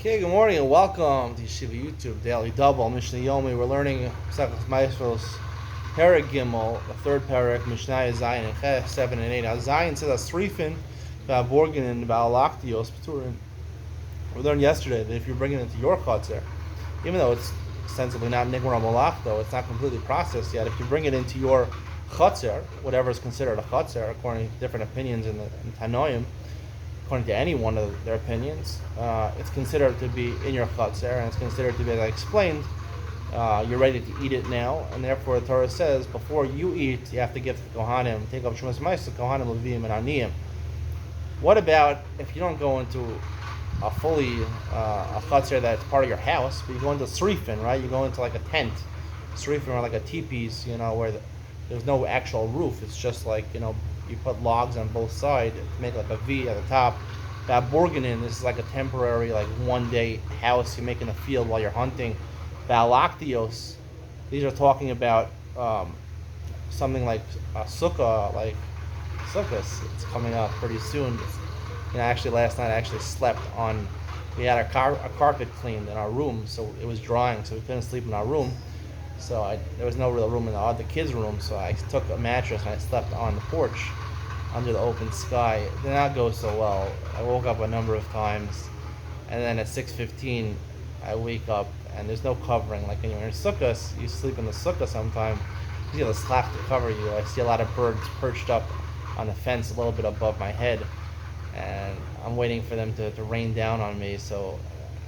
Okay, good morning and welcome to Yeshiva YouTube Daily Double Mishnah Yomi. We're learning Maasros Perek Gimel, the third Perek, Mishnah Zayin and Ches 7 and 8. Now Zayin says Asrifin, Borgin and Baalaktios Pturim. We learned yesterday that if you're bringing it to your chutzner, even though it's ostensibly not Nigmar Malach, though it's not completely processed yet, if you bring it into your chutzner, whatever is considered a chutzner, according to different opinions in Tanoim, according to any one of their opinions, it's considered to be in your chutzner, and it's considered to be, as I explained, you're ready to eat it now, and therefore the Torah says, before you eat, you have to give to the Kohanim, take up Shemas Ma'is, Kohanim, Levim, and Aniyim. What about if you don't go into a chutzner that's part of your house, but you go into srifin, right? You go into like a tent, srifin, or like a teepees, where there's no actual roof. It's just like, you put logs on both sides to make like a V at the top. That Borganin, this is like a temporary, like one-day house you make in the field while you're hunting. Balaktios, these are talking about something like a sukkah, like sukkahs. It's coming up pretty soon. Actually last night I actually slept on, we had a carpet cleaned in our room, so it was drying, so we couldn't sleep in our room. So there was no real room in the kids' room, so I took a mattress and I slept on the porch under the open sky. It did not go so well. I woke up a number of times, and then at 6:15 I wake up and there's no covering. Like when you're in sukkahs, you sleep in the sukkah sometime, you get a slap to cover you. I see a lot of birds perched up on the fence a little bit above my head, and I'm waiting for them to rain down on me, so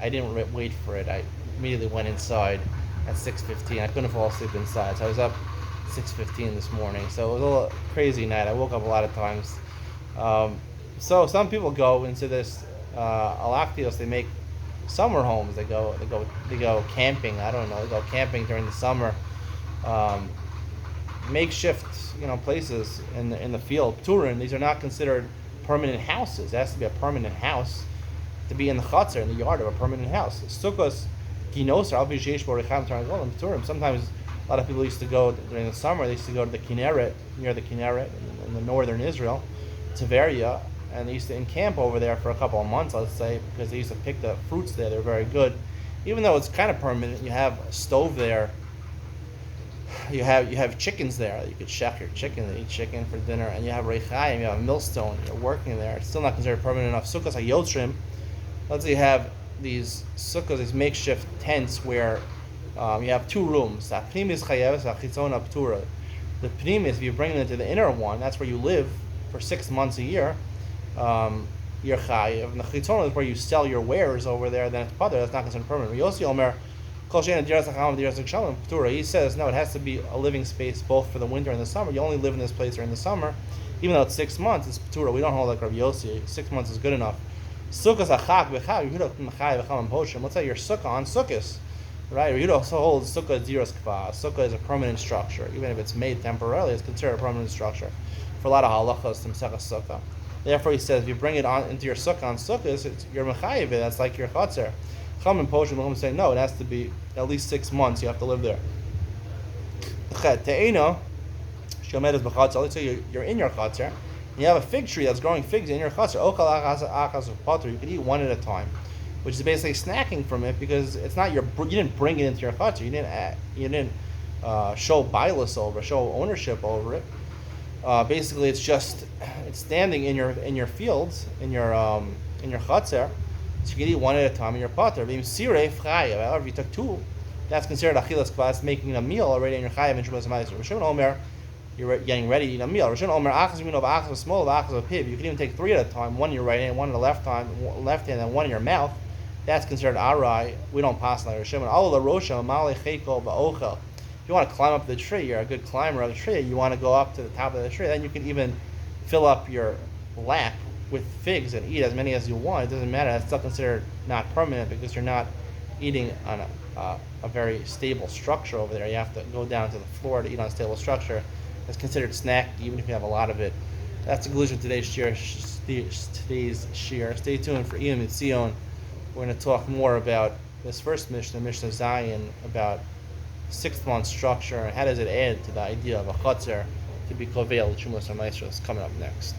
I didn't wait for it. I immediately went inside at 6:15. I couldn't fall asleep inside, so I was up 6:15 this morning. So it was a little crazy night. I woke up a lot of times. So some people go into this Alaktios. They make summer homes. They go camping. I don't know. They go camping during the summer. Makeshift, places in the field. Turin. These are not considered permanent houses. It has to be a permanent house to be in the chutzner, in the yard of a permanent house. Sukkos. Sometimes a lot of people used to go during the summer. They used to go to the Kinneret, near the Kinneret in the northern Israel, Tveria, and they used to encamp over there for a couple of months, let's say, because they used to pick the fruits there. They're very good, even though it's kind of permanent. You have a stove there. You have chickens there. You could shech your chicken and eat chicken for dinner, and you have reichayim. You have a millstone. You're working there. It's still not considered permanent enough. Sukkos hayotrim. Let's say you have these sukkahs, these makeshift tents where you have two rooms. The pnimis, if you bring it into the inner one, that's where you live for 6 months a year. You're chayav. And the chitzon is where you sell your wares over there. Then it's pater. That's not considered permanent. He says no. It has to be a living space both for the winter and the summer. You only live in this place during the summer, even though it's 6 months. It's patura. We don't hold like Rav Yossi. 6 months is good enough. Sukkahs achak v'chav. Let's say your sukkah on sukkahs, right? Yehuda also holds sukkah ziros kva. Sukkah is a permanent structure, even if it's made temporarily. It's considered a permanent structure for a lot of halachos to mesechas sukkah. Therefore, he says if you bring it on into your sukkah on sukkahs, it's your mechayiv. That's like your chutzner. Chum and Poshim will say no. It has to be at least 6 months. You have to live there. Te'eno shomedes b'chutzner. Let's say you're in your chutzner. You have a fig tree that's growing figs in your chutzner. You can eat one at a time, which is basically snacking from it because it's not you didn't bring it into your chutzner. You didn't show bilas over, show ownership over it. Basically, it's standing in your fields in your chutzner. So you can eat one at a time in your potter. However, if you took two, that's considered achilas kva. Making a meal already in your chayav and Shemas Ma'is. You're getting ready to eat a meal. You can even take 3 at a time, one in your right hand, one in the left hand, and one in your mouth. That's considered arai. We don't pass like Rishon. If you want to climb up the tree, you're a good climber of the tree. You want to go up to the top of the tree, then you can even fill up your lap with figs and eat as many as you want. It doesn't matter. That's still considered not permanent because you're not eating on a very stable structure over there. You have to go down to the floor to eat on a stable structure. It's considered snack, even if you have a lot of it. That's the conclusion of today's shir. Stay tuned for Iyam and Tzion. We're going to talk more about this first Mishnah Zayin, about 6 month structure and how does it add to the idea of a chutzner to be kovel, Shumos and Maasros, coming up next.